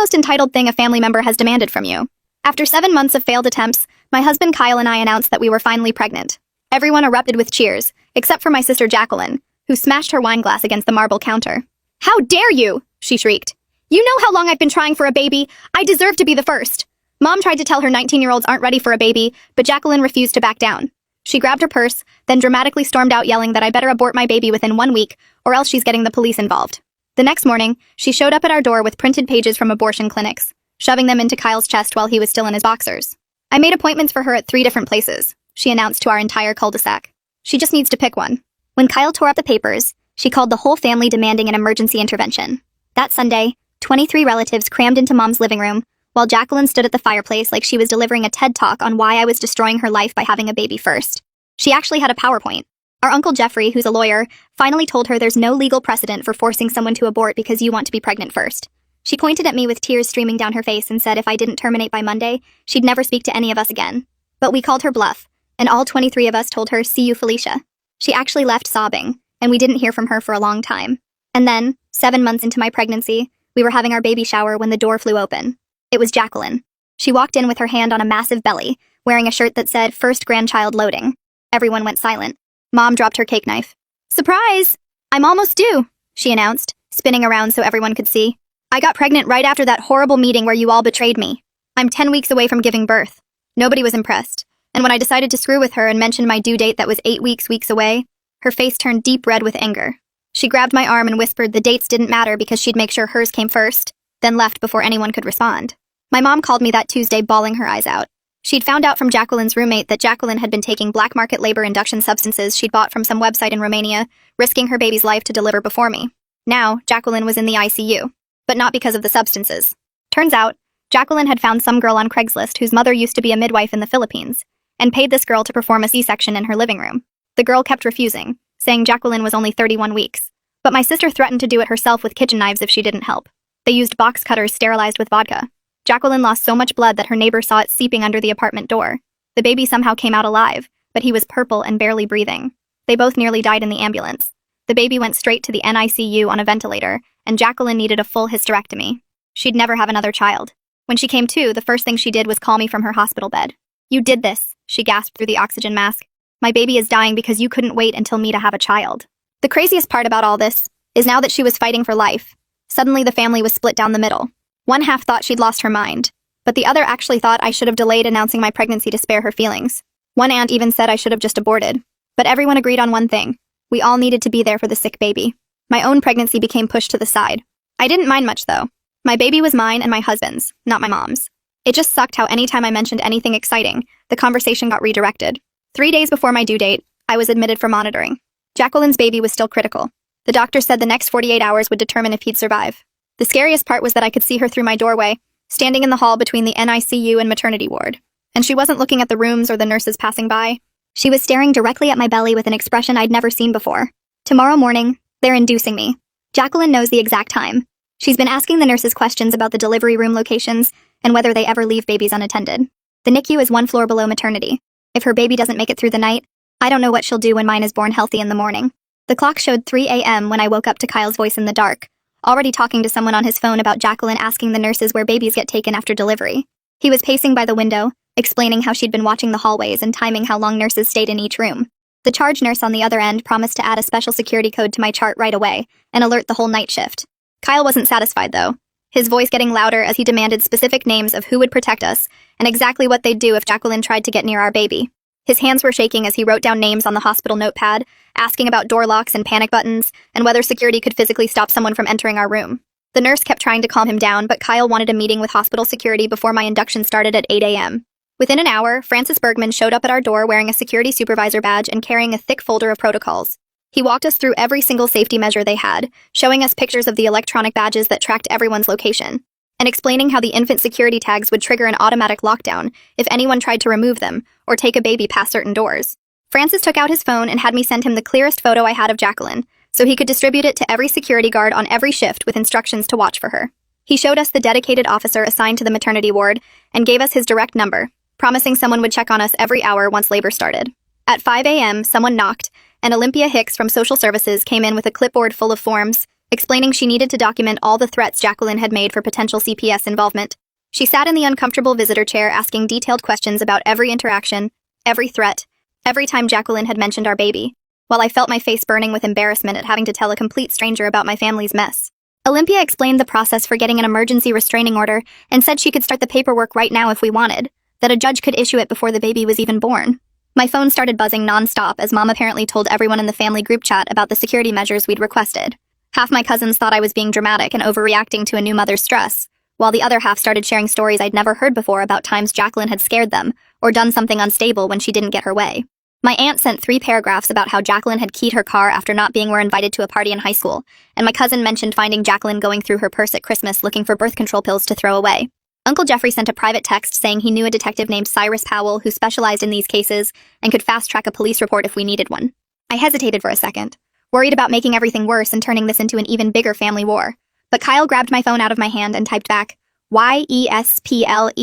most entitled thing a family member has demanded from you? After 7 months of failed attempts, my husband Kyle and I announced that we were finally pregnant. Everyone erupted with cheers, except for my sister Jacqueline, who smashed her wine glass against the marble counter. "How dare you!" she shrieked. "You know how long I've been trying for a baby? I deserve to be the first." Mom tried to tell her 19-year-olds aren't ready for a baby, but Jacqueline refused to back down. She grabbed her purse, then dramatically stormed out yelling that I better abort my baby within 1 week, or else she's getting the police involved. The next morning, she showed up at our door with printed pages from abortion clinics, shoving them into Kyle's chest while he was still in his boxers. "I made appointments for her at 3 different places," she announced to our entire cul-de-sac. "She just needs to pick one." When Kyle tore up the papers, she called the whole family demanding an emergency intervention. That Sunday, 23 relatives crammed into Mom's living room, while Jacqueline stood at the fireplace like she was delivering a TED Talk on why I was destroying her life by having a baby first. She actually had a PowerPoint. Our Uncle Jeffrey, who's a lawyer, finally told her there's no legal precedent for forcing someone to abort because you want to be pregnant first. She pointed at me with tears streaming down her face and said if I didn't terminate by Monday, she'd never speak to any of us again. But we called her bluff, and all 23 of us told her, "See you, Felicia." She actually left sobbing, and we didn't hear from her for a long time. And then, 7 months into my pregnancy, we were having our baby shower when the door flew open. It was Jacqueline. She walked in with her hand on a massive belly, wearing a shirt that said, "First grandchild loading." Everyone went silent. Mom dropped her cake knife. "Surprise! I'm almost due," she announced, spinning around so everyone could see. "I got pregnant right after that horrible meeting where you all betrayed me. I'm 10 weeks away from giving birth." Nobody was impressed, and when I decided to screw with her and mentioned my due date that was 8 weeks away, her face turned deep red with anger. She grabbed my arm and whispered the dates didn't matter because she'd make sure hers came first, then left before anyone could respond. My mom called me that Tuesday bawling her eyes out. She'd found out from Jacqueline's roommate that Jacqueline had been taking black market labor induction substances she'd bought from some website in Romania, risking her baby's life to deliver before me. Now, Jacqueline was in the ICU, but not because of the substances. Turns out, Jacqueline had found some girl on Craigslist whose mother used to be a midwife in the Philippines, and paid this girl to perform a C-section in her living room. The girl kept refusing, saying Jacqueline was only 31 weeks. But my sister threatened to do it herself with kitchen knives if she didn't help. They used box cutters sterilized with vodka. Jacqueline lost so much blood that her neighbor saw it seeping under the apartment door. The baby somehow came out alive, but he was purple and barely breathing. They both nearly died in the ambulance. The baby went straight to the NICU on a ventilator, and Jacqueline needed a full hysterectomy. She'd never have another child. When she came to, the first thing she did was call me from her hospital bed. "You did this," she gasped through the oxygen mask. "My baby is dying because you couldn't wait until me to have a child." The craziest part about all this is now that she was fighting for life, suddenly the family was split down the middle. One half thought she'd lost her mind, but the other actually thought I should have delayed announcing my pregnancy to spare her feelings. One aunt even said I should have just aborted. But everyone agreed on one thing. We all needed to be there for the sick baby. My own pregnancy became pushed to the side. I didn't mind much, though. My baby was mine and my husband's, not my mom's. It just sucked how anytime I mentioned anything exciting, the conversation got redirected. 3 days before my due date, I was admitted for monitoring. Jacqueline's baby was still critical. The doctor said the next 48 hours would determine if he'd survive. The scariest part was that I could see her through my doorway, standing in the hall between the NICU and maternity ward. And she wasn't looking at the rooms or the nurses passing by. She was staring directly at my belly with an expression I'd never seen before. Tomorrow morning, they're inducing me. Jacqueline knows the exact time. She's been asking the nurses questions about the delivery room locations and whether they ever leave babies unattended. The NICU is 1 floor below maternity. If her baby doesn't make it through the night, I don't know what she'll do when mine is born healthy in the morning. The clock showed 3 a.m. when I woke up to Kyle's voice in the dark, already talking to someone on his phone about Jacqueline asking the nurses where babies get taken after delivery. He was pacing by the window, explaining how she'd been watching the hallways and timing how long nurses stayed in each room. The charge nurse on the other end promised to add a special security code to my chart right away and alert the whole night shift. Kyle wasn't satisfied, though, his voice getting louder as he demanded specific names of who would protect us and exactly what they'd do if Jacqueline tried to get near our baby. His hands were shaking as he wrote down names on the hospital notepad, asking about door locks and panic buttons, and whether security could physically stop someone from entering our room. The nurse kept trying to calm him down, but Kyle wanted a meeting with hospital security before my induction started at 8 a.m. Within an hour, Francis Bergman showed up at our door wearing a security supervisor badge and carrying a thick folder of protocols. He walked us through every single safety measure they had, showing us pictures of the electronic badges that tracked everyone's location, and explaining how the infant security tags would trigger an automatic lockdown if anyone tried to remove them or take a baby past certain doors. Francis took out his phone and had me send him the clearest photo I had of Jacqueline, so he could distribute it to every security guard on every shift with instructions to watch for her. He showed us the dedicated officer assigned to the maternity ward and gave us his direct number, promising someone would check on us every hour once labor started. At 5 a.m., someone knocked, and Olympia Hicks from Social Services came in with a clipboard full of forms, explaining she needed to document all the threats Jacqueline had made for potential CPS involvement. She sat in the uncomfortable visitor chair asking detailed questions about every interaction, every threat, every time Jacqueline had mentioned our baby, while I felt my face burning with embarrassment at having to tell a complete stranger about my family's mess. Olympia explained the process for getting an emergency restraining order and said she could start the paperwork right now if we wanted, that a judge could issue it before the baby was even born. My phone started buzzing non-stop as Mom apparently told everyone in the family group chat about the security measures we'd requested. Half my cousins thought I was being dramatic and overreacting to a new mother's stress, while the other half started sharing stories I'd never heard before about times Jacqueline had scared them or done something unstable when she didn't get her way. My aunt sent 3 paragraphs about how Jacqueline had keyed her car after not being invited to a party in high school, and my cousin mentioned finding Jacqueline going through her purse at Christmas looking for birth control pills to throw away. Uncle Jeffrey sent a private text saying he knew a detective named Cyrus Powell who specialized in these cases and could fast-track a police report if we needed one. I hesitated for a second, worried about making everything worse and turning this into an even bigger family war. But Kyle grabbed my phone out of my hand and typed back, YESPLEASE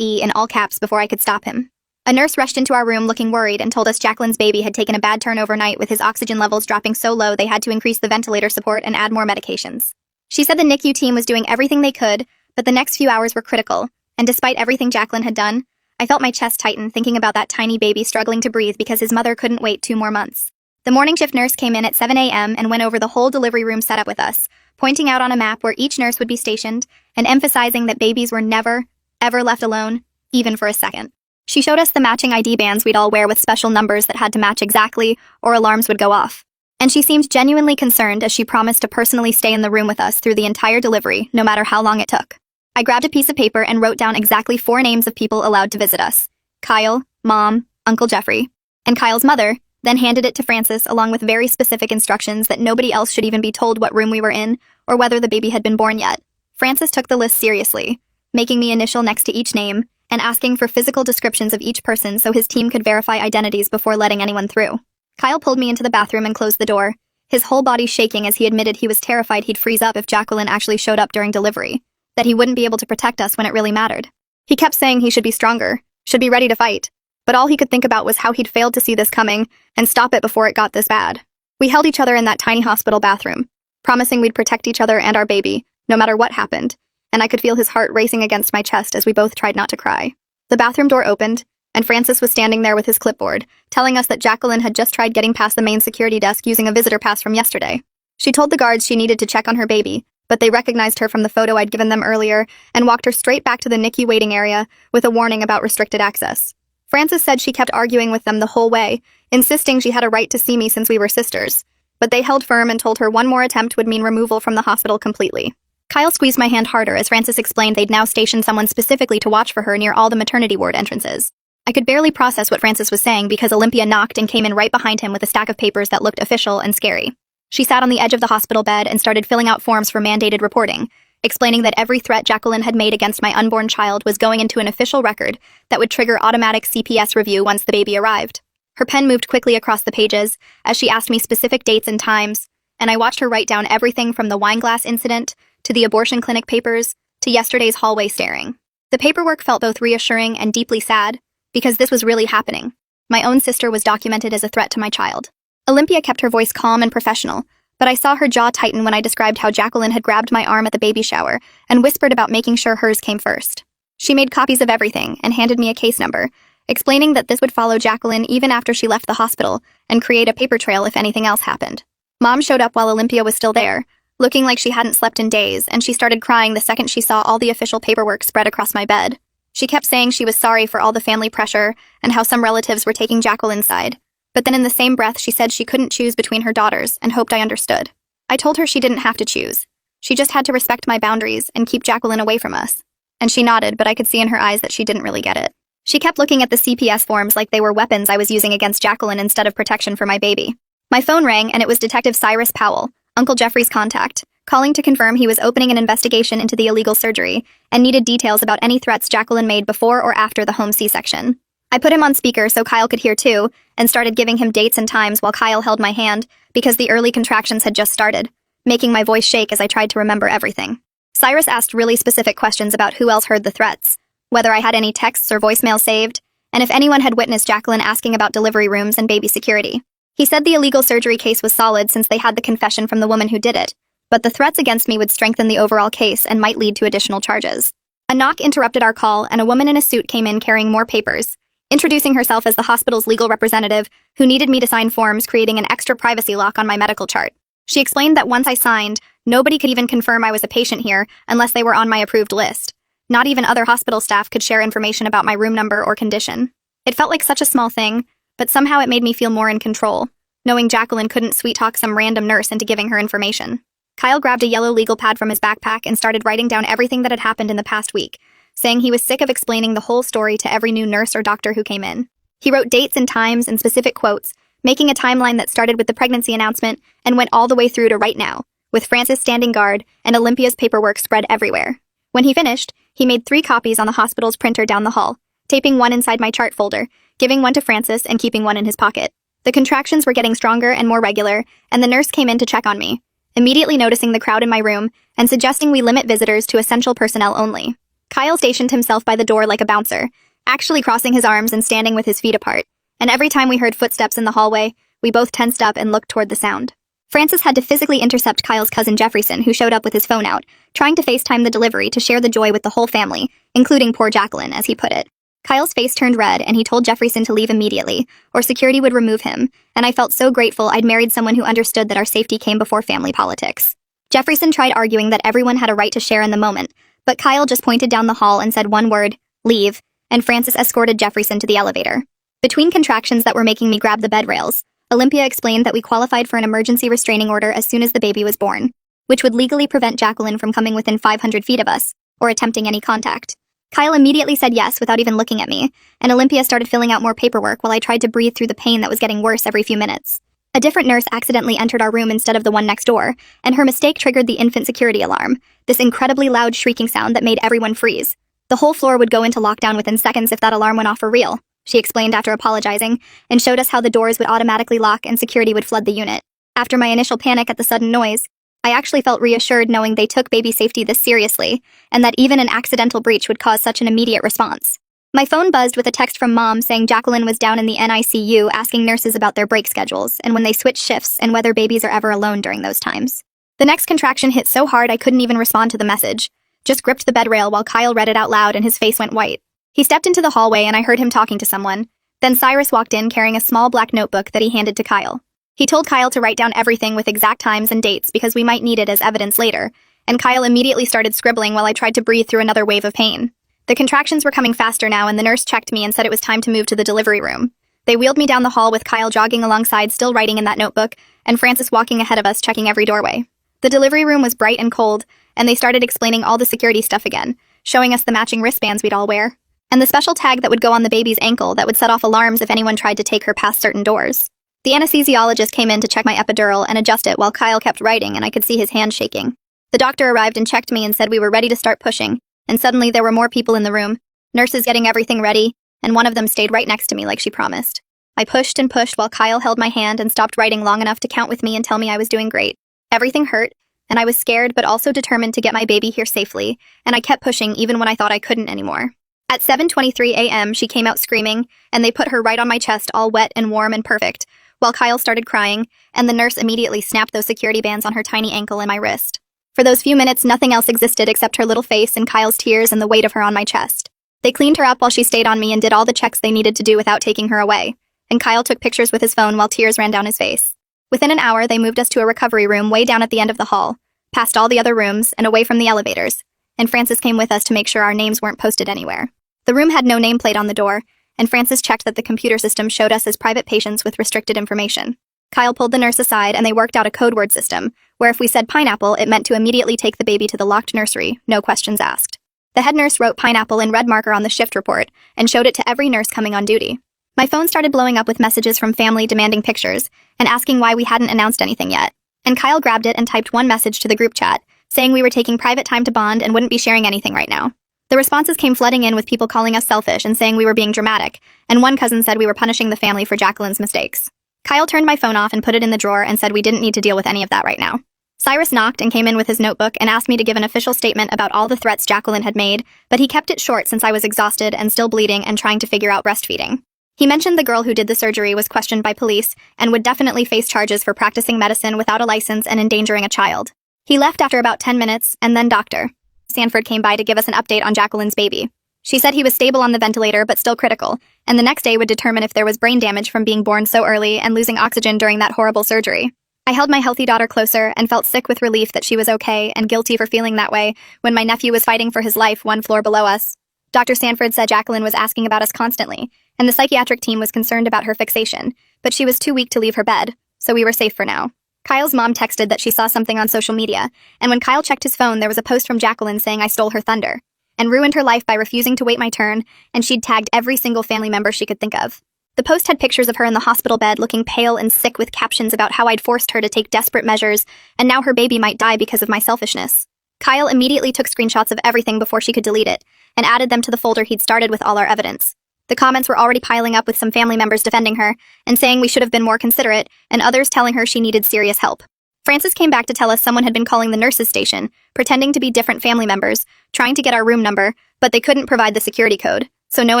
in all caps before I could stop him. A nurse rushed into our room looking worried and told us Jacqueline's baby had taken a bad turn overnight with his oxygen levels dropping so low they had to increase the ventilator support and add more medications. She said the NICU team was doing everything they could, but the next few hours were critical, and despite everything Jacqueline had done, I felt my chest tighten thinking about that tiny baby struggling to breathe because his mother couldn't wait 2 more months. The morning shift nurse came in at 7 a.m. and went over the whole delivery room setup with us, pointing out on a map where each nurse would be stationed and emphasizing that babies were never, ever left alone, even for a second. She showed us the matching ID bands we'd all wear with special numbers that had to match exactly, or alarms would go off. And she seemed genuinely concerned as she promised to personally stay in the room with us through the entire delivery, no matter how long it took. I grabbed a piece of paper and wrote down exactly 4 names of people allowed to visit us: Kyle, Mom, Uncle Jeffrey, and Kyle's mother, then handed it to Francis along with very specific instructions that nobody else should even be told what room we were in or whether the baby had been born yet. Francis took the list seriously, making me initial next to each name and asking for physical descriptions of each person so his team could verify identities before letting anyone through. Kyle pulled me into the bathroom and closed the door, his whole body shaking as he admitted he was terrified he'd freeze up if Jacqueline actually showed up during delivery, that he wouldn't be able to protect us when it really mattered. He kept saying he should be stronger, should be ready to fight, but all he could think about was how he'd failed to see this coming and stop it before it got this bad. We held each other in that tiny hospital bathroom, promising we'd protect each other and our baby, no matter what happened, and I could feel his heart racing against my chest as we both tried not to cry. The bathroom door opened, and Francis was standing there with his clipboard, telling us that Jacqueline had just tried getting past the main security desk using a visitor pass from yesterday. She told the guards she needed to check on her baby, but they recognized her from the photo I'd given them earlier and walked her straight back to the NICU waiting area with a warning about restricted access. Francis said she kept arguing with them the whole way, insisting she had a right to see me since we were sisters, but they held firm and told her one more attempt would mean removal from the hospital completely. Kyle squeezed my hand harder as Francis explained they'd now stationed someone specifically to watch for her near all the maternity ward entrances. I could barely process what Francis was saying because Olympia knocked and came in right behind him with a stack of papers that looked official and scary. She sat on the edge of the hospital bed and started filling out forms for mandated reporting, explaining that every threat Jacqueline had made against my unborn child was going into an official record that would trigger automatic CPS review once the baby arrived. Her pen moved quickly across the pages as she asked me specific dates and times, and I watched her write down everything from the wine glass incident to the abortion clinic papers to yesterday's hallway staring. The paperwork felt both reassuring and deeply sad, because this was really happening. My own sister was documented as a threat to my child. Olympia kept her voice calm and professional, but I saw her jaw tighten when I described how Jacqueline had grabbed my arm at the baby shower and whispered about making sure hers came first. She made copies of everything and handed me a case number, explaining that this would follow Jacqueline even after she left the hospital and create a paper trail if anything else happened. Mom showed up while Olympia was still there, looking like she hadn't slept in days, and she started crying the second she saw all the official paperwork spread across my bed. She kept saying she was sorry for all the family pressure and how some relatives were taking Jacqueline's side, but then in the same breath she said she couldn't choose between her daughters and hoped I understood. I told her she didn't have to choose. She just had to respect my boundaries and keep Jacqueline away from us. And she nodded, but I could see in her eyes that she didn't really get it. She kept looking at the CPS forms like they were weapons I was using against Jacqueline instead of protection for my baby. My phone rang and it was Detective Cyrus Powell, Uncle Jeffrey's contact, calling to confirm he was opening an investigation into the illegal surgery and needed details about any threats Jacqueline made before or after the home C-section. I put him on speaker so Kyle could hear too and started giving him dates and times while Kyle held my hand because the early contractions had just started, making my voice shake as I tried to remember everything. Cyrus asked really specific questions about who else heard the threats, whether I had any texts or voicemail saved, and if anyone had witnessed Jacqueline asking about delivery rooms and baby security. He said the illegal surgery case was solid since they had the confession from the woman who did it, but the threats against me would strengthen the overall case and might lead to additional charges. A knock interrupted our call, and a woman in a suit came in carrying more papers, introducing herself as the hospital's legal representative who needed me to sign forms creating an extra privacy lock on my medical chart. She explained that once I signed, nobody could even confirm I was a patient here unless they were on my approved list. Not even other hospital staff could share information about my room number or condition. It felt like such a small thing, but somehow it made me feel more in control, knowing Jacqueline couldn't sweet-talk some random nurse into giving her information. Kyle grabbed a yellow legal pad from his backpack and started writing down everything that had happened in the past week, saying he was sick of explaining the whole story to every new nurse or doctor who came in. He wrote dates and times and specific quotes, making a timeline that started with the pregnancy announcement and went all the way through to right now, with Francis standing guard and Olympia's paperwork spread everywhere. When he finished, he made 3 copies on the hospital's printer down the hall, taping one inside my chart folder, giving one to Francis and keeping one in his pocket. The contractions were getting stronger and more regular, and the nurse came in to check on me, immediately noticing the crowd in my room and suggesting we limit visitors to essential personnel only. Kyle stationed himself by the door like a bouncer, actually crossing his arms and standing with his feet apart, and every time we heard footsteps in the hallway, we both tensed up and looked toward the sound. Francis had to physically intercept Kyle's cousin Jefferson, who showed up with his phone out, trying to FaceTime the delivery to share the joy with the whole family, including poor Jacqueline, as he put it. Kyle's face turned red, and he told Jefferson to leave immediately, or security would remove him, and I felt so grateful I'd married someone who understood that our safety came before family politics. Jefferson tried arguing that everyone had a right to share in the moment, but Kyle just pointed down the hall and said one word, leave, and Francis escorted Jefferson to the elevator. Between contractions that were making me grab the bed rails, Olympia explained that we qualified for an emergency restraining order as soon as the baby was born, which would legally prevent Jacqueline from coming within 500 feet of us, or attempting any contact. Kyle immediately said yes without even looking at me, and Olympia started filling out more paperwork while I tried to breathe through the pain that was getting worse every few minutes. A different nurse accidentally entered our room instead of the one next door, and her mistake triggered the infant security alarm, this incredibly loud shrieking sound that made everyone freeze. The whole floor would go into lockdown within seconds if that alarm went off for real, she explained after apologizing, and showed us how the doors would automatically lock and security would flood the unit. After my initial panic at the sudden noise, I actually felt reassured knowing they took baby safety this seriously, and that even an accidental breach would cause such an immediate response. My phone buzzed with a text from Mom saying Jacqueline was down in the NICU asking nurses about their break schedules and when they switch shifts and whether babies are ever alone during those times. The next contraction hit so hard I couldn't even respond to the message, just gripped the bed rail while Kyle read it out loud and his face went white. He stepped into the hallway and I heard him talking to someone. Then Cyrus walked in carrying a small black notebook that he handed to Kyle. He told Kyle to write down everything with exact times and dates because we might need it as evidence later, and Kyle immediately started scribbling while I tried to breathe through another wave of pain. The contractions were coming faster now and the nurse checked me and said it was time to move to the delivery room. They wheeled me down the hall with Kyle jogging alongside still writing in that notebook, and Francis walking ahead of us checking every doorway. The delivery room was bright and cold, and they started explaining all the security stuff again, showing us the matching wristbands we'd all wear, and the special tag that would go on the baby's ankle that would set off alarms if anyone tried to take her past certain doors. The anesthesiologist came in to check my epidural and adjust it while Kyle kept writing and I could see his hand shaking. The doctor arrived and checked me and said we were ready to start pushing, and suddenly there were more people in the room, nurses getting everything ready, and one of them stayed right next to me like she promised. I pushed and pushed while Kyle held my hand and stopped writing long enough to count with me and tell me I was doing great. Everything hurt, and I was scared but also determined to get my baby here safely, and I kept pushing even when I thought I couldn't anymore. At 7:23 a.m., she came out screaming, and they put her right on my chest all wet and warm and perfect, while Kyle started crying, and the nurse immediately snapped those security bands on her tiny ankle and my wrist. For those few minutes, nothing else existed except her little face and Kyle's tears and the weight of her on my chest. They cleaned her up while she stayed on me and did all the checks they needed to do without taking her away, and Kyle took pictures with his phone while tears ran down his face. Within an hour, they moved us to a recovery room way down at the end of the hall, past all the other rooms and away from the elevators, and Francis came with us to make sure our names weren't posted anywhere. The room had no nameplate on the door, and Francis checked that the computer system showed us as private patients with restricted information. Kyle pulled the nurse aside and they worked out a code word system, where if we said pineapple, it meant to immediately take the baby to the locked nursery, no questions asked. The head nurse wrote pineapple in red marker on the shift report and showed it to every nurse coming on duty. My phone started blowing up with messages from family demanding pictures and asking why we hadn't announced anything yet, and Kyle grabbed it and typed one message to the group chat, saying we were taking private time to bond and wouldn't be sharing anything right now. The responses came flooding in with people calling us selfish and saying we were being dramatic, and one cousin said we were punishing the family for Jacqueline's mistakes. Kyle turned my phone off and put it in the drawer and said we didn't need to deal with any of that right now. Cyrus knocked and came in with his notebook and asked me to give an official statement about all the threats Jacqueline had made, but he kept it short since I was exhausted and still bleeding and trying to figure out breastfeeding. He mentioned the girl who did the surgery was questioned by police and would definitely face charges for practicing medicine without a license and endangering a child. He left after about 10 minutes, and then Dr. Sanford came by to give us an update on Jacqueline's baby. She said he was stable on the ventilator but still critical, and the next day would determine if there was brain damage from being born so early and losing oxygen during that horrible surgery. I held my healthy daughter closer and felt sick with relief that she was okay and guilty for feeling that way when my nephew was fighting for his life one floor below us. Dr. Sanford said Jacqueline was asking about us constantly, and the psychiatric team was concerned about her fixation, but she was too weak to leave her bed, so we were safe for now. Kyle's mom texted that she saw something on social media, and when Kyle checked his phone there was a post from Jacqueline saying I stole her thunder and ruined her life by refusing to wait my turn, and she'd tagged every single family member she could think of. The post had pictures of her in the hospital bed looking pale and sick with captions about how I'd forced her to take desperate measures, and now her baby might die because of my selfishness. Kyle immediately took screenshots of everything before she could delete it, and added them to the folder he'd started with all our evidence. The comments were already piling up with some family members defending her, and saying we should have been more considerate, and others telling her she needed serious help. Francis came back to tell us someone had been calling the nurses' station, pretending to be different family members, trying to get our room number, but they couldn't provide the security code, so no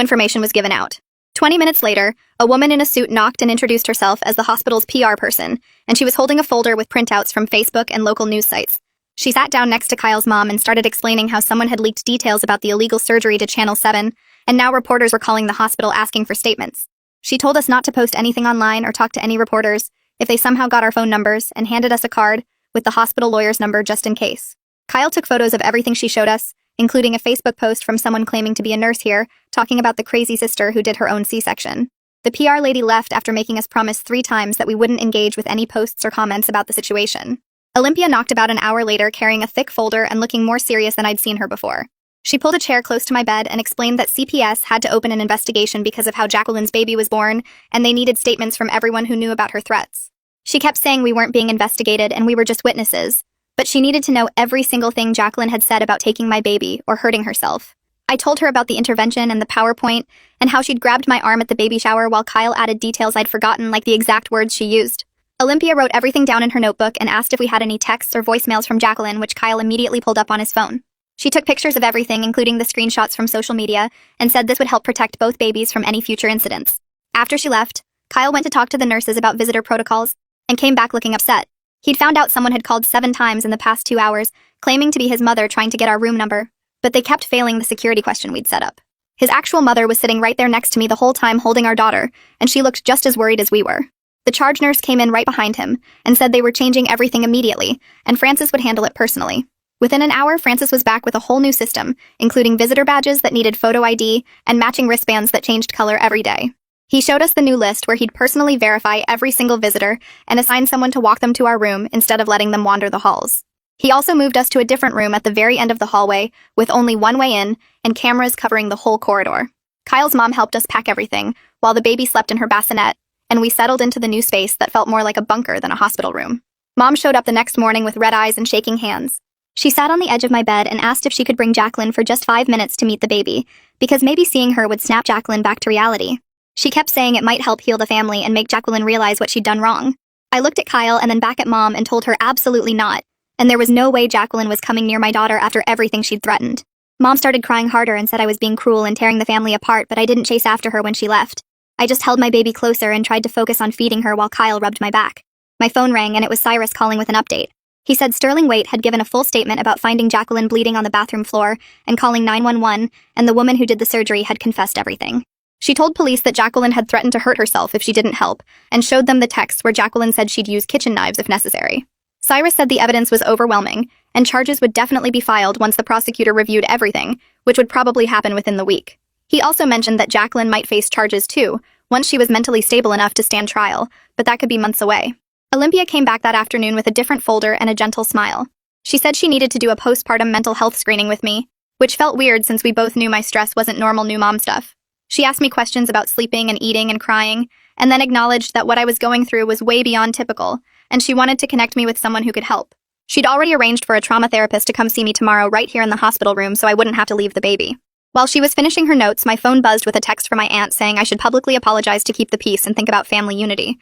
information was given out. 20 minutes later, a woman in a suit knocked and introduced herself as the hospital's PR person, and she was holding a folder with printouts from Facebook and local news sites. She sat down next to Kyle's mom and started explaining how someone had leaked details about the illegal surgery to Channel 7, and now reporters were calling the hospital asking for statements. She told us not to post anything online or talk to any reporters if they somehow got our phone numbers, and handed us a card with the hospital lawyer's number just in case. Kyle took photos of everything she showed us, including a Facebook post from someone claiming to be a nurse here, talking about the crazy sister who did her own C-section. The PR lady left after making us promise 3 times that we wouldn't engage with any posts or comments about the situation. Olympia knocked about an hour later carrying a thick folder and looking more serious than I'd seen her before. She pulled a chair close to my bed and explained that CPS had to open an investigation because of how Jacqueline's baby was born, and they needed statements from everyone who knew about her threats. She kept saying we weren't being investigated and we were just witnesses, but she needed to know every single thing Jacqueline had said about taking my baby or hurting herself. I told her about the intervention and the PowerPoint, and how she'd grabbed my arm at the baby shower while Kyle added details I'd forgotten, like the exact words she used. Olympia wrote everything down in her notebook and asked if we had any texts or voicemails from Jacqueline, which Kyle immediately pulled up on his phone. She took pictures of everything, including the screenshots from social media, and said this would help protect both babies from any future incidents. After she left, Kyle went to talk to the nurses about visitor protocols, and came back looking upset. He'd found out someone had called 7 times in the past 2 hours, claiming to be his mother trying to get our room number, but they kept failing the security question we'd set up. His actual mother was sitting right there next to me the whole time holding our daughter, and she looked just as worried as we were. The charge nurse came in right behind him, and said they were changing everything immediately, and Francis would handle it personally. Within an hour, Francis was back with a whole new system, including visitor badges that needed photo ID, and matching wristbands that changed color every day. He showed us the new list where he'd personally verify every single visitor and assign someone to walk them to our room instead of letting them wander the halls. He also moved us to a different room at the very end of the hallway with only one way in and cameras covering the whole corridor. Kyle's mom helped us pack everything while the baby slept in her bassinet, and we settled into the new space that felt more like a bunker than a hospital room. Mom showed up the next morning with red eyes and shaking hands. She sat on the edge of my bed and asked if she could bring Jacqueline for just 5 minutes to meet the baby, because maybe seeing her would snap Jacqueline back to reality. She kept saying it might help heal the family and make Jacqueline realize what she'd done wrong. I looked at Kyle and then back at Mom and told her absolutely not, and there was no way Jacqueline was coming near my daughter after everything she'd threatened. Mom started crying harder and said I was being cruel and tearing the family apart, but I didn't chase after her when she left. I just held my baby closer and tried to focus on feeding her while Kyle rubbed my back. My phone rang and it was Cyrus calling with an update. He said Sterling Waite had given a full statement about finding Jacqueline bleeding on the bathroom floor and calling 911, and the woman who did the surgery had confessed everything. She told police that Jacqueline had threatened to hurt herself if she didn't help, and showed them the texts where Jacqueline said she'd use kitchen knives if necessary. Cyrus said the evidence was overwhelming, and charges would definitely be filed once the prosecutor reviewed everything, which would probably happen within the week. He also mentioned that Jacqueline might face charges too, once she was mentally stable enough to stand trial, but that could be months away. Olympia came back that afternoon with a different folder and a gentle smile. She said she needed to do a postpartum mental health screening with me, which felt weird since we both knew my stress wasn't normal new mom stuff. She asked me questions about sleeping and eating and crying, and then acknowledged that what I was going through was way beyond typical, and she wanted to connect me with someone who could help. She'd already arranged for a trauma therapist to come see me tomorrow right here in the hospital room so I wouldn't have to leave the baby. While she was finishing her notes, my phone buzzed with a text from my aunt saying I should publicly apologize to keep the peace and think about family unity.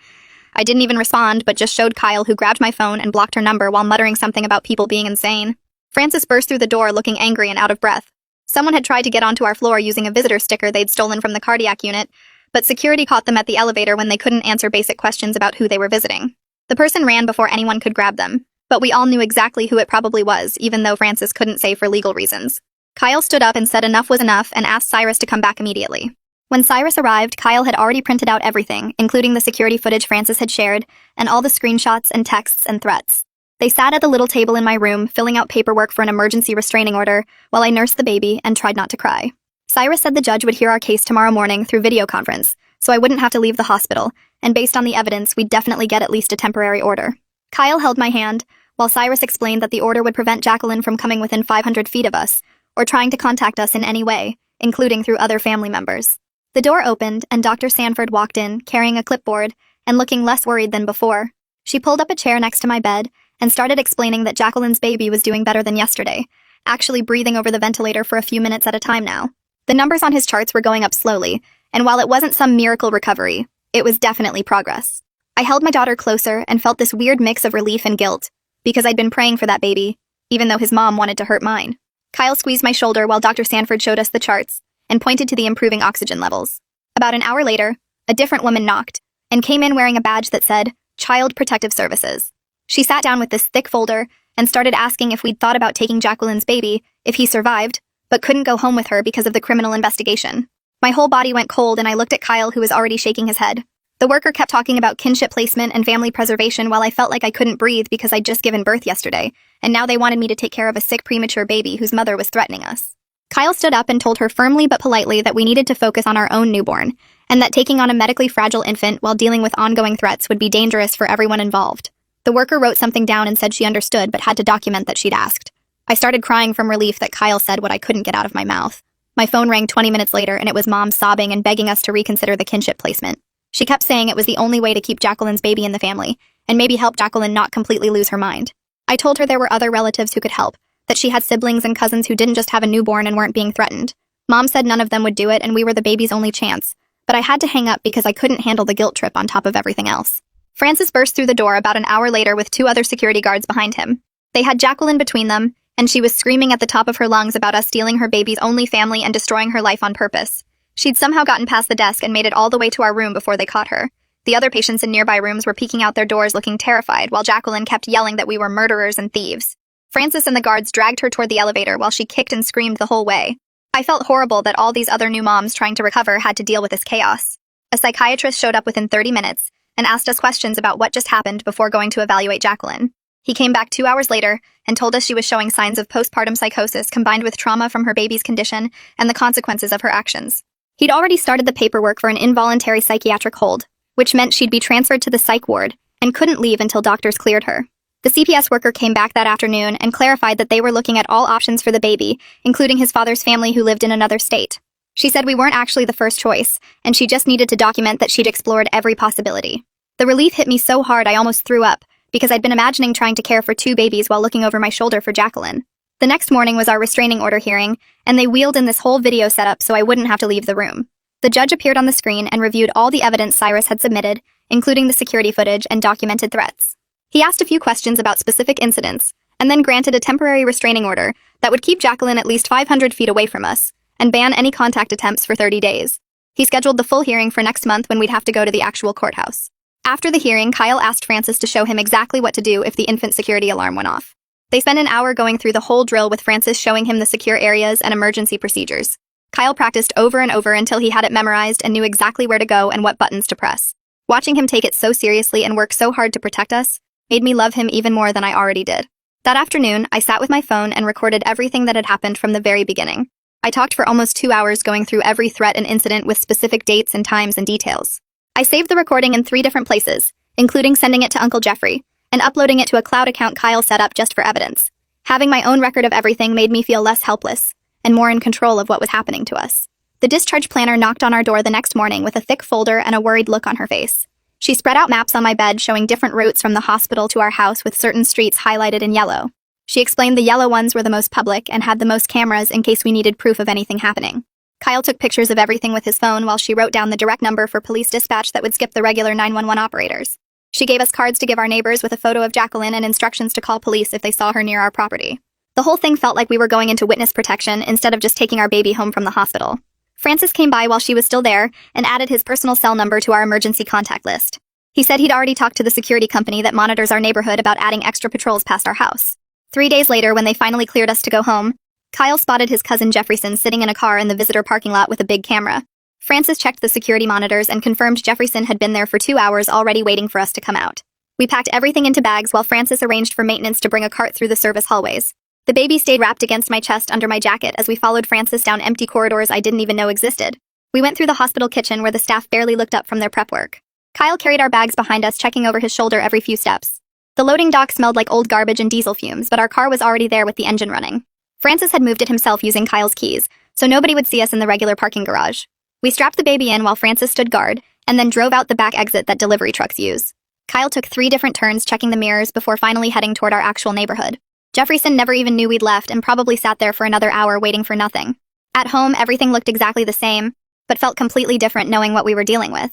I didn't even respond, but just showed Kyle, who grabbed my phone and blocked her number while muttering something about people being insane. Francis burst through the door looking angry and out of breath. Someone had tried to get onto our floor using a visitor sticker they'd stolen from the cardiac unit, but security caught them at the elevator when they couldn't answer basic questions about who they were visiting. The person ran before anyone could grab them. But we all knew exactly who it probably was, even though Francis couldn't say for legal reasons. Kyle stood up and said enough was enough and asked Cyrus to come back immediately. When Cyrus arrived, Kyle had already printed out everything, including the security footage Francis had shared, and all the screenshots and texts and threats. They sat at the little table in my room, filling out paperwork for an emergency restraining order, while I nursed the baby and tried not to cry. Cyrus said the judge would hear our case tomorrow morning through video conference, so I wouldn't have to leave the hospital, and based on the evidence, we'd definitely get at least a temporary order. Kyle held my hand, while Cyrus explained that the order would prevent Jacqueline from coming within 500 feet of us, or trying to contact us in any way, including through other family members. The door opened, and Dr. Sanford walked in, carrying a clipboard, and looking less worried than before. She pulled up a chair next to my bed, and started explaining that Jacqueline's baby was doing better than yesterday, actually breathing over the ventilator for a few minutes at a time now. The numbers on his charts were going up slowly, and while it wasn't some miracle recovery, it was definitely progress. I held my daughter closer and felt this weird mix of relief and guilt, because I'd been praying for that baby, even though his mom wanted to hurt mine. Kyle squeezed my shoulder while Dr. Sanford showed us the charts, and pointed to the improving oxygen levels. About an hour later, a different woman knocked, and came in wearing a badge that said, Child Protective Services. She sat down with this thick folder, and started asking if we'd thought about taking Jacqueline's baby, if he survived, but couldn't go home with her because of the criminal investigation. My whole body went cold and I looked at Kyle, who was already shaking his head. The worker kept talking about kinship placement and family preservation while I felt like I couldn't breathe because I'd just given birth yesterday, and now they wanted me to take care of a sick premature baby whose mother was threatening us. Kyle stood up and told her firmly but politely that we needed to focus on our own newborn, and that taking on a medically fragile infant while dealing with ongoing threats would be dangerous for everyone involved. The worker wrote something down and said she understood but had to document that she'd asked. I started crying from relief that Kyle said what I couldn't get out of my mouth. My phone rang 20 minutes later and it was Mom sobbing and begging us to reconsider the kinship placement. She kept saying it was the only way to keep Jacqueline's baby in the family, and maybe help Jacqueline not completely lose her mind. I told her there were other relatives who could help, that she had siblings and cousins who didn't just have a newborn and weren't being threatened. Mom said none of them would do it and we were the baby's only chance, but I had to hang up because I couldn't handle the guilt trip on top of everything else. Francis burst through the door about an hour later with 2 other security guards behind him. They had Jacqueline between them, and she was screaming at the top of her lungs about us stealing her baby's only family and destroying her life on purpose. She'd somehow gotten past the desk and made it all the way to our room before they caught her. The other patients in nearby rooms were peeking out their doors looking terrified, while Jacqueline kept yelling that we were murderers and thieves. Francis and the guards dragged her toward the elevator while she kicked and screamed the whole way. I felt horrible that all these other new moms trying to recover had to deal with this chaos. A psychiatrist showed up within 30 minutes and asked us questions about what just happened before going to evaluate Jacqueline. He came back 2 hours later and told us she was showing signs of postpartum psychosis combined with trauma from her baby's condition and the consequences of her actions. He'd already started the paperwork for an involuntary psychiatric hold, which meant she'd be transferred to the psych ward and couldn't leave until doctors cleared her. The CPS worker came back that afternoon and clarified that they were looking at all options for the baby, including his father's family who lived in another state. She said we weren't actually the first choice, and she just needed to document that she'd explored every possibility. The relief hit me so hard I almost threw up, because I'd been imagining trying to care for 2 babies while looking over my shoulder for Jacqueline. The next morning was our restraining order hearing, and they wheeled in this whole video setup so I wouldn't have to leave the room. The judge appeared on the screen and reviewed all the evidence Cyrus had submitted, including the security footage and documented threats. He asked a few questions about specific incidents, and then granted a temporary restraining order that would keep Jacqueline at least 500 feet away from us, and ban any contact attempts for 30 days. He scheduled the full hearing for next month when we'd have to go to the actual courthouse. After the hearing, Kyle asked Francis to show him exactly what to do if the infant security alarm went off. They spent an hour going through the whole drill with Francis showing him the secure areas and emergency procedures. Kyle practiced over and over until he had it memorized and knew exactly where to go and what buttons to press. Watching him take it so seriously and work so hard to protect us made me love him even more than I already did. That afternoon, I sat with my phone and recorded everything that had happened from the very beginning. I talked for almost 2 hours going through every threat and incident with specific dates and times and details. I saved the recording in 3 different places, including sending it to Uncle Jeffrey, and uploading it to a cloud account Kyle set up just for evidence. Having my own record of everything made me feel less helpless, and more in control of what was happening to us. The discharge planner knocked on our door the next morning with a thick folder and a worried look on her face. She spread out maps on my bed showing different routes from the hospital to our house with certain streets highlighted in yellow. She explained the yellow ones were the most public and had the most cameras in case we needed proof of anything happening. Kyle took pictures of everything with his phone while she wrote down the direct number for police dispatch that would skip the regular 911 operators. She gave us cards to give our neighbors with a photo of Jacqueline and instructions to call police if they saw her near our property. The whole thing felt like we were going into witness protection instead of just taking our baby home from the hospital. Francis came by while she was still there and added his personal cell number to our emergency contact list. He said he'd already talked to the security company that monitors our neighborhood about adding extra patrols past our house. 3 days later, when they finally cleared us to go home, Kyle spotted his cousin Jefferson sitting in a car in the visitor parking lot with a big camera. Francis checked the security monitors and confirmed Jefferson had been there for 2 hours already waiting for us to come out. We packed everything into bags while Francis arranged for maintenance to bring a cart through the service hallways. The baby stayed wrapped against my chest under my jacket as we followed Francis down empty corridors I didn't even know existed. We went through the hospital kitchen where the staff barely looked up from their prep work. Kyle carried our bags behind us, checking over his shoulder every few steps. The loading dock smelled like old garbage and diesel fumes, but our car was already there with the engine running. Francis had moved it himself using Kyle's keys, so nobody would see us in the regular parking garage. We strapped the baby in while Francis stood guard, and then drove out the back exit that delivery trucks use. Kyle took 3 different turns checking the mirrors before finally heading toward our actual neighborhood. Jefferson never even knew we'd left and probably sat there for another hour waiting for nothing. At home, everything looked exactly the same, but felt completely different knowing what we were dealing with.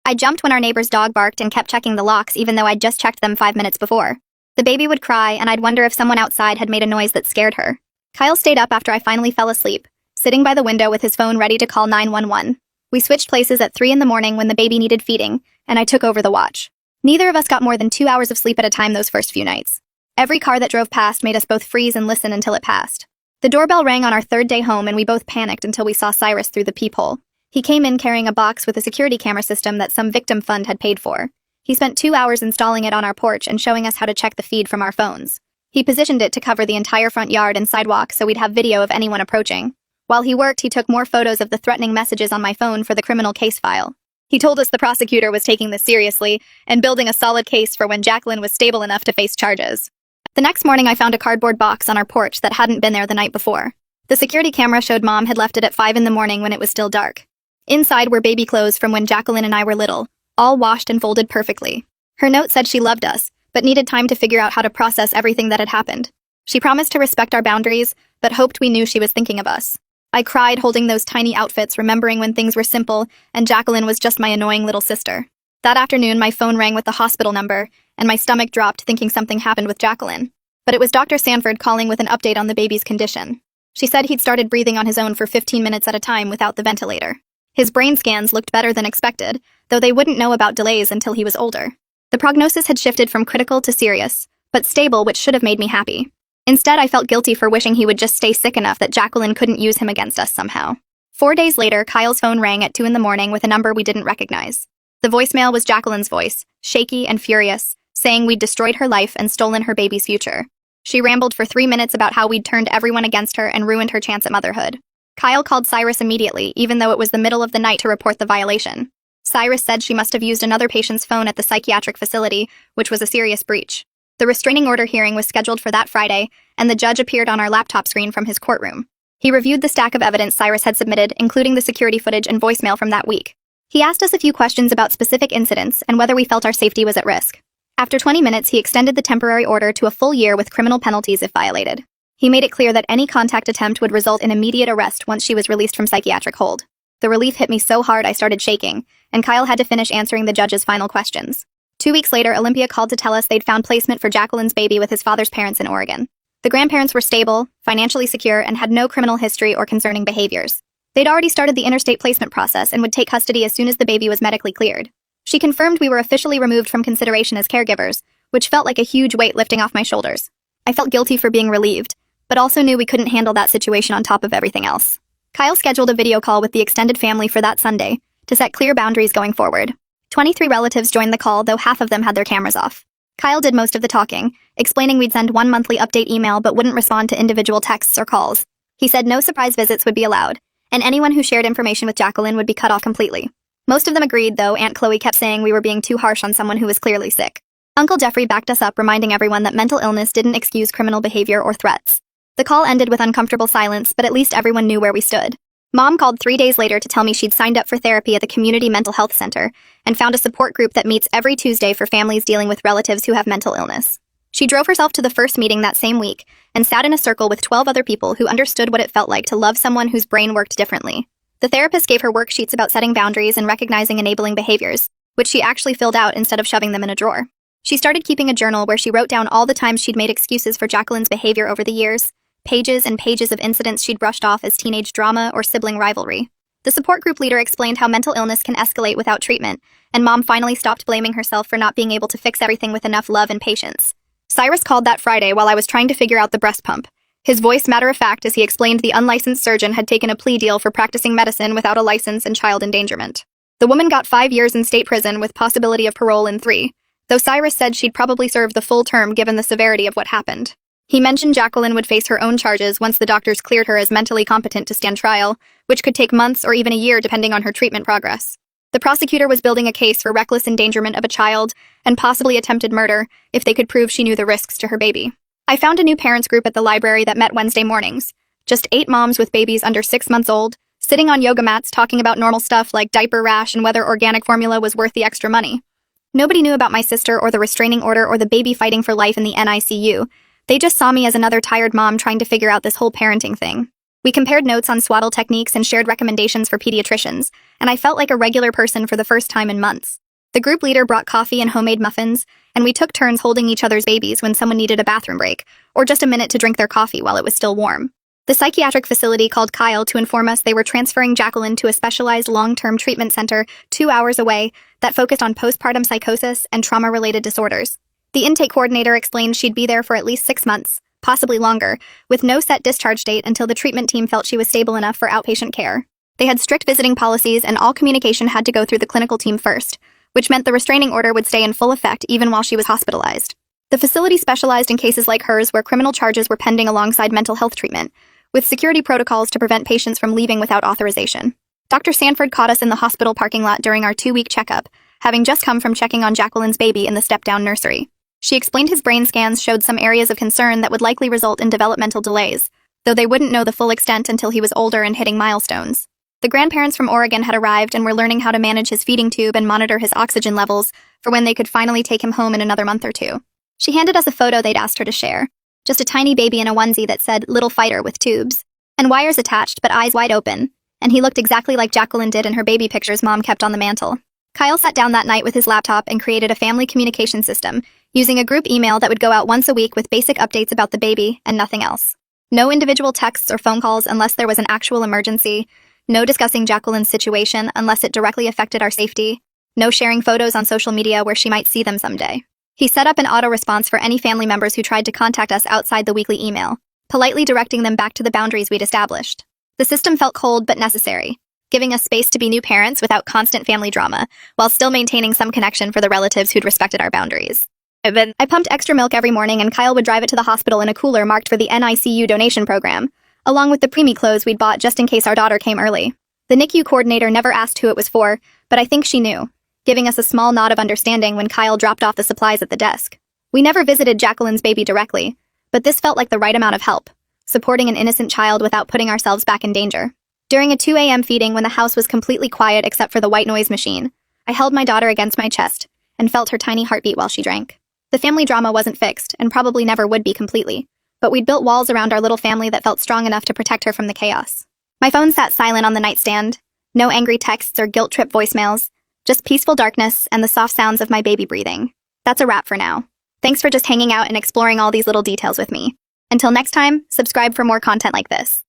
I jumped when our neighbor's dog barked and kept checking the locks even though I'd just checked them 5 minutes before. The baby would cry, and I'd wonder if someone outside had made a noise that scared her. Kyle stayed up after I finally fell asleep, sitting by the window with his phone ready to call 911. We switched places at 3 in the morning when the baby needed feeding, and I took over the watch. Neither of us got more than 2 hours of sleep at a time those first few nights. Every car that drove past made us both freeze and listen until it passed. The doorbell rang on our 3rd day home, and we both panicked until we saw Cyrus through the peephole. He came in carrying a box with a security camera system that some victim fund had paid for. He spent 2 hours installing it on our porch and showing us how to check the feed from our phones. He positioned it to cover the entire front yard and sidewalk so we'd have video of anyone approaching. While he worked, he took more photos of the threatening messages on my phone for the criminal case file. He told us the prosecutor was taking this seriously and building a solid case for when Jacqueline was stable enough to face charges. The next morning, I found a cardboard box on our porch that hadn't been there the night before. The security camera showed Mom had left it at 5 in the morning when it was still dark. Inside were baby clothes from when Jacqueline and I were little, all washed and folded perfectly. Her note said she loved us, but needed time to figure out how to process everything that had happened. She promised to respect our boundaries, but hoped we knew she was thinking of us. I cried holding those tiny outfits, remembering when things were simple, and Jacqueline was just my annoying little sister. That afternoon, my phone rang with the hospital number, and my stomach dropped thinking something happened with Jacqueline. But it was Dr. Sanford calling with an update on the baby's condition. She said he'd started breathing on his own for 15 minutes at a time without the ventilator. His brain scans looked better than expected, though they wouldn't know about delays until he was older. The prognosis had shifted from critical to serious, but stable, which should have made me happy. Instead, I felt guilty for wishing he would just stay sick enough that Jacqueline couldn't use him against us somehow. 4 days later, Kyle's phone rang at 2 in the morning with a number we didn't recognize. The voicemail was Jacqueline's voice, shaky and furious, saying we'd destroyed her life and stolen her baby's future. She rambled for 3 minutes about how we'd turned everyone against her and ruined her chance at motherhood. Kyle called Cyrus immediately, even though it was the middle of the night, to report the violation. Cyrus said she must have used another patient's phone at the psychiatric facility, which was a serious breach. The restraining order hearing was scheduled for that Friday, and the judge appeared on our laptop screen from his courtroom. He reviewed the stack of evidence Cyrus had submitted, including the security footage and voicemail from that week. He asked us a few questions about specific incidents and whether we felt our safety was at risk. After 20 minutes, he extended the temporary order to a full year with criminal penalties if violated. He made it clear that any contact attempt would result in immediate arrest once she was released from psychiatric hold. The relief hit me so hard I started shaking, and Kyle had to finish answering the judge's final questions. 2 weeks later, Olympia called to tell us they'd found placement for Jacqueline's baby with his father's parents in Oregon. The grandparents were stable, financially secure, and had no criminal history or concerning behaviors. They'd already started the interstate placement process and would take custody as soon as the baby was medically cleared. She confirmed we were officially removed from consideration as caregivers, which felt like a huge weight lifting off my shoulders. I felt guilty for being relieved, but also knew we couldn't handle that situation on top of everything else. Kyle scheduled a video call with the extended family for that Sunday to set clear boundaries going forward. 23 relatives joined the call, though half of them had their cameras off. Kyle did most of the talking, explaining we'd send one monthly update email but wouldn't respond to individual texts or calls. He said no surprise visits would be allowed, and anyone who shared information with Jacqueline would be cut off completely. Most of them agreed, though Aunt Chloe kept saying we were being too harsh on someone who was clearly sick. Uncle Jeffrey backed us up, reminding everyone that mental illness didn't excuse criminal behavior or threats. The call ended with uncomfortable silence, but at least everyone knew where we stood. Mom called 3 days later to tell me she'd signed up for therapy at the community mental health center and found a support group that meets every Tuesday for families dealing with relatives who have mental illness. She drove herself to the first meeting that same week and sat in a circle with 12 other people who understood what it felt like to love someone whose brain worked differently. The therapist gave her worksheets about setting boundaries and recognizing enabling behaviors, which she actually filled out instead of shoving them in a drawer. She started keeping a journal where she wrote down all the times she'd made excuses for Jacqueline's behavior over the years, pages and pages of incidents she'd brushed off as teenage drama or sibling rivalry. The support group leader explained how mental illness can escalate without treatment, and Mom finally stopped blaming herself for not being able to fix everything with enough love and patience. Cyrus called that Friday while I was trying to figure out the breast pump. His voice matter-of-fact as he explained the unlicensed surgeon had taken a plea deal for practicing medicine without a license and child endangerment. The woman got 5 years in state prison with possibility of parole in 3, though Cyrus said she'd probably serve the full term given the severity of what happened. He mentioned Jacqueline would face her own charges once the doctors cleared her as mentally competent to stand trial, which could take months or even a year depending on her treatment progress. The prosecutor was building a case for reckless endangerment of a child and possibly attempted murder if they could prove she knew the risks to her baby. I found a new parents group at the library that met Wednesday mornings. Just 8 moms with babies under 6 months old, sitting on yoga mats talking about normal stuff like diaper rash and whether organic formula was worth the extra money. Nobody knew about my sister or the restraining order or the baby fighting for life in the NICU. They just saw me as another tired mom trying to figure out this whole parenting thing. We compared notes on swaddle techniques and shared recommendations for pediatricians, and I felt like a regular person for the first time in months. The group leader brought coffee and homemade muffins, and we took turns holding each other's babies when someone needed a bathroom break, or just a minute to drink their coffee while it was still warm. The psychiatric facility called Kyle to inform us they were transferring Jacqueline to a specialized long-term treatment center 2 hours away that focused on postpartum psychosis and trauma-related disorders. The intake coordinator explained she'd be there for at least 6 months, possibly longer, with no set discharge date until the treatment team felt she was stable enough for outpatient care. They had strict visiting policies and all communication had to go through the clinical team first, which meant the restraining order would stay in full effect even while she was hospitalized. The facility specialized in cases like hers where criminal charges were pending alongside mental health treatment, with security protocols to prevent patients from leaving without authorization. Dr. Sanford caught us in the hospital parking lot during our 2-week checkup, having just come from checking on Jacqueline's baby in the step-down nursery. She explained his brain scans showed some areas of concern that would likely result in developmental delays, though they wouldn't know the full extent until he was older and hitting milestones. The grandparents from Oregon had arrived and were learning how to manage his feeding tube and monitor his oxygen levels for when they could finally take him home in another month or 2. She handed us a photo they'd asked her to share. Just a tiny baby in a onesie that said, "Little fighter" with tubes. And wires attached but eyes wide open. And he looked exactly like Jacqueline did in her baby pictures Mom kept on the mantle. Kyle sat down that night with his laptop and created a family communication system, using a group email that would go out once a week with basic updates about the baby and nothing else. No individual texts or phone calls unless there was an actual emergency. No discussing Jacqueline's situation unless it directly affected our safety. No sharing photos on social media where she might see them someday. He set up an auto-response for any family members who tried to contact us outside the weekly email, politely directing them back to the boundaries we'd established. The system felt cold but necessary, giving us space to be new parents without constant family drama, while still maintaining some connection for the relatives who'd respected our boundaries. I pumped extra milk every morning and Kyle would drive it to the hospital in a cooler marked for the NICU donation program, along with the preemie clothes we'd bought just in case our daughter came early. The NICU coordinator never asked who it was for, but I think she knew, giving us a small nod of understanding when Kyle dropped off the supplies at the desk. We never visited Jacqueline's baby directly, but this felt like the right amount of help, supporting an innocent child without putting ourselves back in danger. During a 2 a.m. feeding when the house was completely quiet except for the white noise machine, I held my daughter against my chest and felt her tiny heartbeat while she drank. The family drama wasn't fixed and probably never would be completely, but we'd built walls around our little family that felt strong enough to protect her from the chaos. My phone sat silent on the nightstand, no angry texts or guilt-trip voicemails, just peaceful darkness and the soft sounds of my baby breathing. That's a wrap for now. Thanks for just hanging out and exploring all these little details with me. Until next time, subscribe for more content like this.